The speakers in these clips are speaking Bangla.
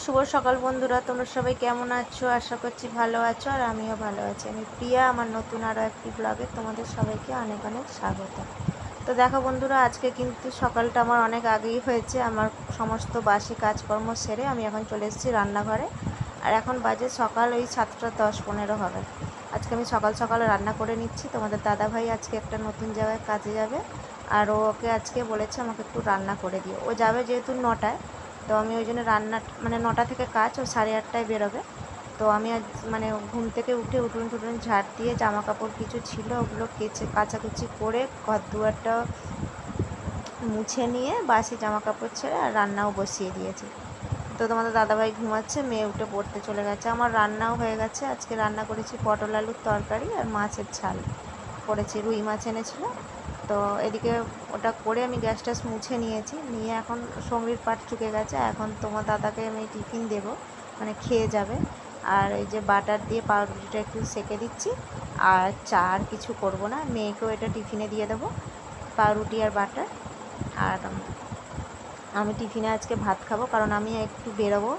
শুভ সকাল বন্ধুরা, তোমরা সবাই কেমন আছো? আশা করছি ভালো আছো, আর আমিও ভালো আছি। আমি প্রিয়া, আমার নতুন আরও একটি ব্লগে তোমাদের সবাইকে অনেক অনেক স্বাগত। তো দেখো বন্ধুরা, আজকে কিন্তু সকালটা আমার অনেক আগেই হয়েছে। আমার সমস্ত বাসি কাজকর্ম সেরে আমি এখন চলে এসেছি রান্নাঘরে। আর এখন বাজে সকাল ওই 7:10-15 হবে। আজকে আমি সকাল সকাল রান্না করে নিচ্ছি। তোমাদের দাদাভাই আজকে একটা নতুন জায়গায় কাজে যাবে, আর ওকে আজকে বলেছে আমাকে একটু রান্না করে দিও। ও যাবে যেহেতু 9টায়, তো আমি ওই জন্য রান্না 9টা থেকে কাজ, ও 8:30টায় বেরোবে। তো আমি আজ ঘুম থেকে উঠে উঠোন টুটুন ঝাড় দিয়ে জামা কাপড় কিছু ছিল ওগুলো কাচাকুচি করে ঘর দুয়ারটা মুছে নিয়ে বাসি জামা কাপড় ছেড়ে আর রান্নাও বসিয়ে দিয়েছি। তো তোমাদের দাদাভাই ঘুমাচ্ছে, মেয়ে উঠে পড়তে চলে গেছে। আমার রান্নাও হয়ে গেছে। আজকে রান্না করেছি পটল আলুর তরকারি আর মাছের ঝাল করেছি, রুই মাছ এনেছিল। তো এদিকে ওটা করে আমি গ্যাস ট্যাস মুছে নিয়েছি, নিয়ে এখন সঙ্গীর পাট চুকে গেছে। এখন তোমার দাদাকে আমি টিফিন দেবো, খেয়ে যাবে। আর এই যে বাটার দিয়ে পাউরুটিটা একটু সেঁকে দিচ্ছি, আর চা আর কিছু করবো না। মেয়েকেও এটা টিফিনে দিয়ে দেবো, পাউরুটি আর বাটার। আর আমি টিফিনে আজকে ভাত খাবো, কারণ আমি একটু বেরোবো,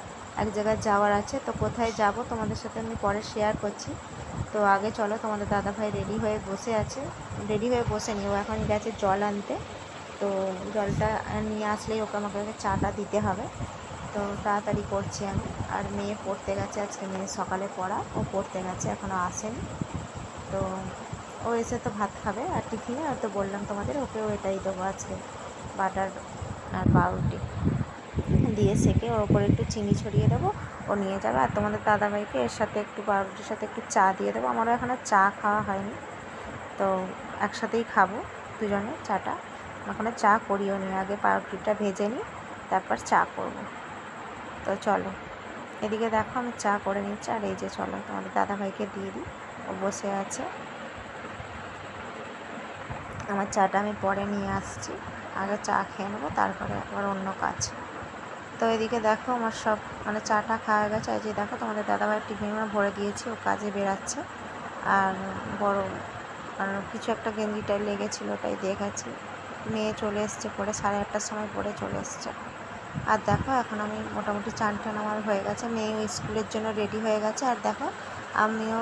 এক জায়গায় যাওয়ার আছে। তো কোথায় যাব তোমাদের সাথে আমি পরে শেয়ার করছি। তো আগে চলো, তোমাদের দাদাভাই রেডি হয়ে বসে আছে। রেডি হয়ে বসে নি, ও এখন গেছে জল আনতে। তো জলটা নিয়ে আসলেই আমাকে চাটা দিতে হবে। তো তাড়াতাড়ি করছি আমি। আর মেয়ে পড়তে গেছে, আজকে মেয়ে সকালে পড়া, ও পড়তে গেছে, এখনও আসেনি। তো ও এসে তো ভাত খাবে। আর টিফিনে তো বললাম তোমাদের, ওকেও এটাই দেবো আজকে, বাটার আর পাউরুটি দিয়ে সেঁকে ওর ওপরে একটু চিনি ছড়িয়ে দেবো, ও নিয়ে যাবে। আর তোমাদের দাদাভাইকে এর সাথে একটু পাউরুটির সাথে একটু চা দিয়ে দেবো। আমারও এখনও চা খাওয়া হয়নি, তো একসাথেই খাবো দুজনে চাটা। এখনও চা করিও নি, আগে পাউরুটিটা ভেজে নিই, তারপর চা করব। তো চলো, এদিকে দেখো আমি চা করে নিচ্ছি। আর এই যে চলো তোমাদের দাদাভাইকে দিয়ে দিই, ও বসে আছে। আমার চাটা আমি পরে নিয়ে আসছি, আগে চা খেয়ে নেবো, তারপরে আবার অন্য কাজ। তো এদিকে দেখো আমার সব চাটা খাওয়া গেছে। এই যে দেখো তোমাদের দাদাভাইয়ের টিফিনে ভরে দিয়েছি, ও কাজে বেরাচ্ছে। আর বড় কিছু একটা গেঞ্জিটাই লেগেছিল, ওটাই দেখেছি। মেয়ে চলে এসছে পরে, 8:30টার সময় পরে চলে এসছে। আর দেখো এখন আমি মোটামুটি চান টান আমার হয়ে গেছে, মেয়েও স্কুলের জন্য রেডি হয়ে গেছে। আর দেখো আমিও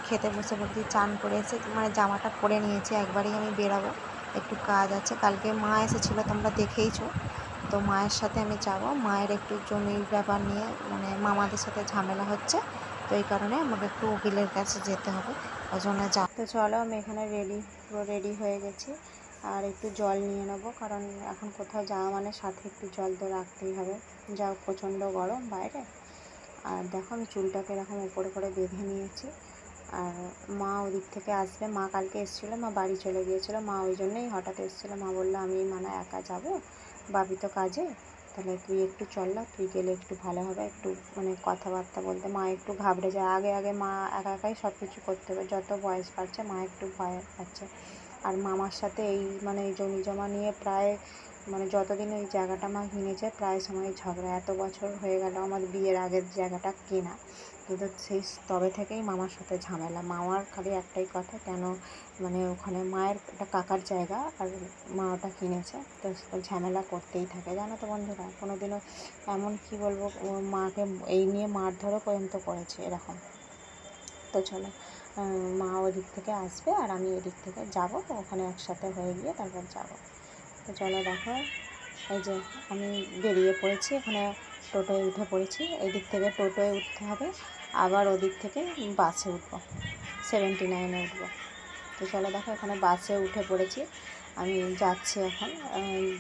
খেতে বসে পড়ছি, চান করে এসে জামাটা পরে নিয়েছি, একবারেই আমি বেরাবো, একটু কাজ আছে। কালকে মা এসেছিলো, তোমরা দেখেইছো। তো মায়ের সাথে আমি যাব, মায়ের একটু জমির ব্যাপার নিয়ে মামাদের সাথে ঝামেলা হচ্ছে, তো এই কারণে আমাকে একটু উকিলের কাছে যেতে হবে, ওই জন্য তো চলো, আমি এখানে পুরো রেডি হয়ে গেছি। আর একটু জল নিয়ে নেবো, কারণ এখন কোথাও যাওয়া সাথে একটু জল তো রাখতেই হবে, যা প্রচণ্ড গরম বাইরে। আর দেখো আমি চুলটাকে এরকম উপরে করে বেঁধে নিয়েছি। আর মা ওদিক থেকে আসবে, মা কালকে এসেছিলো, মা বাড়ি চলে গিয়েছিলো, মা ওই জন্যই হঠাৎ এসেছিলো। মা বললো আমি একা যাব, বাবি তো কাজে, তাহলে তুই একটু চল না, তুই গেলে একটু ভালো হবে, একটু কথাবার্তা বলতে। মা একটু ঘাবড়ে যায়, আগে মা একা একাই সব কিছু করতে হবে, যত বয়স বাড়ছে মা একটু ভয় পাচ্ছে। আর মামার সাথে এই এই জমি জমা নিয়ে প্রায় যতদিন ওই জায়গাটা মা কিনেছে, প্রায় সময় ঝগড়া। এত বছর হয়ে গেল আমার বিয়ের আগের জায়গাটা কেনা, কিন্তু সেই তবে থেকেই মামার সাথে ঝামেলা। মামার খালি একটাই কথা, কেন ওখানে মায়ের একটা কাকার জায়গা, আর মা ওটা কিনেছে, তো ঝামেলা করতেই থাকে, জানো তো বন্ধুরা। কোনো দিনও এমন কি বলবো, মাকে এই নিয়ে মারধরও পর্যন্ত করেছে এরকম। তো চলো, মা ওদিক থেকে আসবে আর আমি এদিক থেকে যাব, ওখানে একসাথে হয়ে গিয়ে তারপর যাব। তো চলো দেখো, এই যে আমি বেরিয়ে পড়েছি, এখানে টোটোয় উঠে পড়েছি। এদিক থেকে টোটোয় উঠতে হবে, আবার ওদিক থেকে বাসে উঠবো, 79-এ উঠবো। তো চলো দেখো, এখানে বাসে উঠে পড়েছি। আমি যাচ্ছি এখন,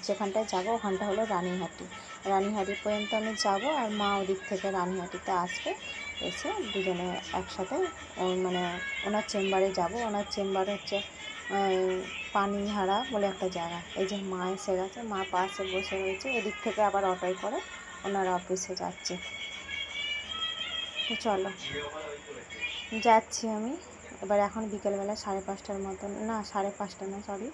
যেখানটায় যাব ওখানটা হলো রানীহাটি পর্যন্ত আমি যাব। আর মা ওদিক থেকে রানীহাটিতে আসবে, এসে দুজনে একসাথে ওনার চেম্বারে যাব। ওনার চেম্বার হচ্ছে পানিহারা বলে একটা জায়গা। এই যে মা এসে গেছে, মা পাশে বসে রয়েছে, এদিক থেকে আবার অটোয় করে ওনার অফিসে যাচ্ছে। তো চলো, যাচ্ছি আমি এবার। এখন বিকেলবেলা 5:30টার মতন, না 5:30 না, সরি,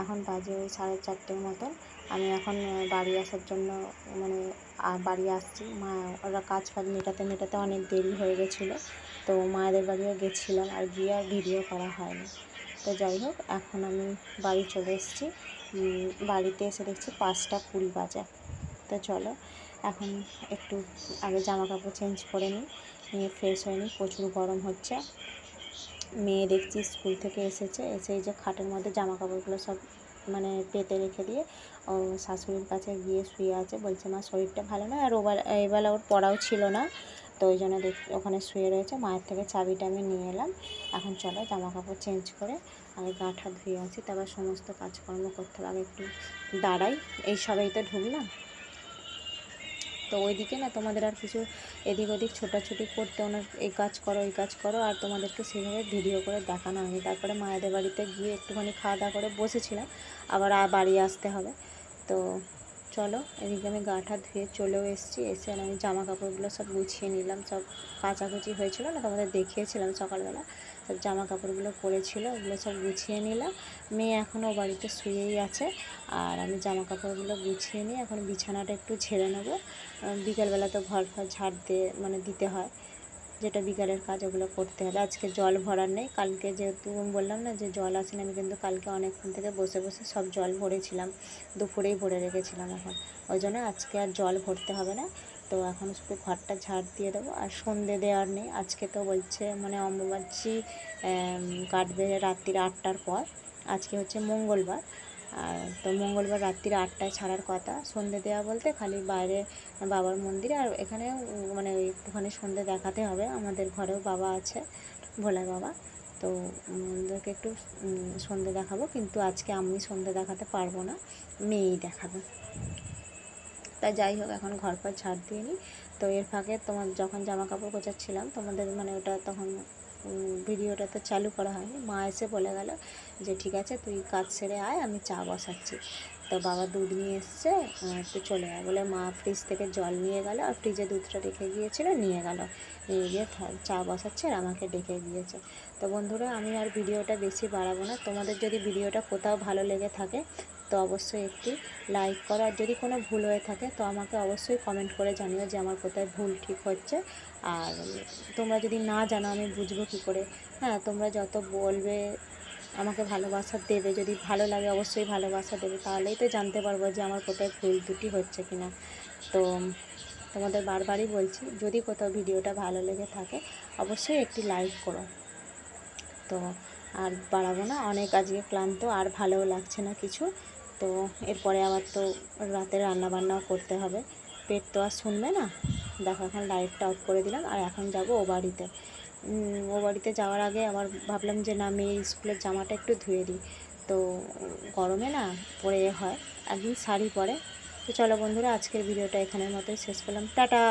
এখন বাজে ওই 4:30 মতন। আমি এখন বাড়ি আসার জন্য বাড়ি আসছি। মা ওরা কাজ মেটাতে অনেক দেরি হয়ে গেছিলো, তো মায়েদের বাড়িও গেছিলাম, আর গিয়ে আর ভিডিও করা হয়নি। তো যাই হোক, এখন আমি বাড়ি চলে এসেছি। বাড়িতে এসে দেখছি 5:20 বাজে। তো চলো, এখন একটু আগে জামা কাপড় চেঞ্জ করে নিয়ে ফ্রেশ হয়ে নিই। প্রচুর গরম হচ্ছে। মেয়ে দেখছি স্কুল থেকে এসেছে, এসে এই যে খাটের মধ্যে জামা কাপড়গুলো সব মানে পেতে রেখে দিয়ে ও শাশুড়ির কাছে গিয়ে শুয়ে আছে। বলছে মা শরীরটা ভালো নয়, আর এবেলা ওর পড়াও ছিল না, তো ওই জন্য ওখানে শুয়ে রয়েছে। মায়ের থেকে চাবিটা আমি নিয়ে এলাম। এখন চলো জামা কাপড় চেঞ্জ করে আগে গা ঠা ধুয়ে আছি, তারপর সমস্ত কাজকর্ম করতে হবে। আগে একটু দাঁড়াই, এই সবাই তো ঢুকলাম। তো ওইদিকে না তোমাদের আর কিছু এদিক ওদিক ছোটাছুটি করতে ওনার এই কাজ করো এই কাজ করো, আর তোমাদেরকে সেভাবে ভিডিও করে দেখানো হয়নি। তারপরে মায়েদের বাড়িতে গিয়ে একটুখানি খাওয়া দাওয়া করে বসেছিলাম, আবার বাড়ি আসতে হবে। তো চলো, এদিকে আমি গা ঠা ধুয়ে চলেও এসেছি। এসে আর আমি জামা কাপড়গুলো সব গুছিয়ে নিলাম। সব কাচাকুচি হয়েছিল না, তোমাদের দেখিয়েছিলাম সকালবেলা, সব জামা কাপড়গুলো পরেছিল, ওগুলো সব গুছিয়ে নিলাম। মেয়ে এখনও বাড়িতে শুয়েই আছে, আর আমি জামা কাপড়গুলো গুছিয়ে নিয়ে এখন বিছানাটা একটু ঝেড়ে নেবো। বিকেলবেলা তো ঘর ঝাড় দিতে হয়, যেটা বিকালের কাজ ওগুলো করতে হবে। আজকে জল ভরার নেই, কালকে যেহেতু বললাম না যে জল আসেনি, আমি কিন্তু কালকে অনেকক্ষণ থেকে বসে বসে সব জল ভরেছিলাম, দুপুরেই ভরে রেখেছিলাম। এখন ওই জন্য আজকে আর জল ভরতে হবে না। তো এখন শুধু ঘরটা ঝাড় দিয়ে দেবো। আর সন্ধে দেওয়ার নেই আজকে, তো বলছে মানে অম্বুবাচী কাটবে রাত্রির 8টার পর। আজকে হচ্ছে মঙ্গলবার, আর তো মঙ্গলবার রাত্রির 8টায় ছাড়ার কথা। সন্ধে দেওয়া বলতে খালি বাইরে বাবার মন্দিরে, আর এখানে মানে ওই একটুখানি সন্ধে দেখাতে হবে। আমাদের ঘরেও বাবা আছে, ভোলা বাবা, তো ওদেরকে একটু সন্ধে দেখাবো। কিন্তু আজকে আমি সন্ধে দেখাতে পারবো না, মেয়েই দেখাবে। তা যাই হোক, এখন ঘর পর ঝাড় দিয়ে নিই। তো এর ফাঁকে তোমার যখন জামা কাপড় গোছাচ্ছিলাম, তোমাদের মানে ওটা তখন ভিডিওটা তো চালু করা হয়নি। মা এসে বলে গেল যে ঠিক আছে তুই কাজ সেরে আয়, আমি চা বসাচ্ছি। তো বাবা দুধ নিয়ে এসছে, তুই চলে আয় বলে মা ফ্রিজ থেকে জল নিয়ে গেল, আর ফ্রিজে দুধটা রেখে গিয়েছিলো, নিয়ে গিয়ে চা বসাচ্ছে আর আমাকে ডেকে গিয়েছে। তো বন্ধুরা, আমি আর ভিডিওটা বেশি বাড়াবো না। তোমাদের যদি ভিডিওটা কোথাও ভালো লেগে থাকে তো অবশ্যই একটি লাইক করো, আর যদি কোনো ভুল হয়ে থাকে তো আমাকে অবশ্যই কমেন্ট করে জানিও যে আমার কোথায় ভুল ঠিক হচ্ছে। আর তোমরা যদি না জানো আমি বুঝবো কী করে? হ্যাঁ, তোমরা যত বলবে আমাকে ভালোবাসা দেবে, যদি ভালো লাগে অবশ্যই ভালোবাসা দেবে, তাহলেই তো জানতে পারবো যে আমার কোথায় ভুল ত্রুটি হচ্ছে কি না। তো তোমাদের বারবারই বলছি, যদি কোথাও ভিডিওটা ভালো লেগে থাকে অবশ্যই একটি লাইক করো। তো আর বাড়াবো না, অনেক আজকে ক্লান্ত, আর ভালোও লাগছে না কিছু। তো এরপরে আবার তো রাতে রান্নাবান্নাও করতে হবে, পেট তো আর শুনবে না। দেখো এখন লাইটটা অফ করে দিলাম, আর এখন যাব ও বাড়িতে যাওয়ার আগে আবার ভাবলাম যে না, মেয়ের স্কুলের জামাটা একটু ধুয়ে দিই। তো গরমে না পরে হয়, একদিন শাড়ি পরে। তো চলো বন্ধুরা, আজকের ভিডিওটা এখানের মতোই শেষ করলাম, টাটা।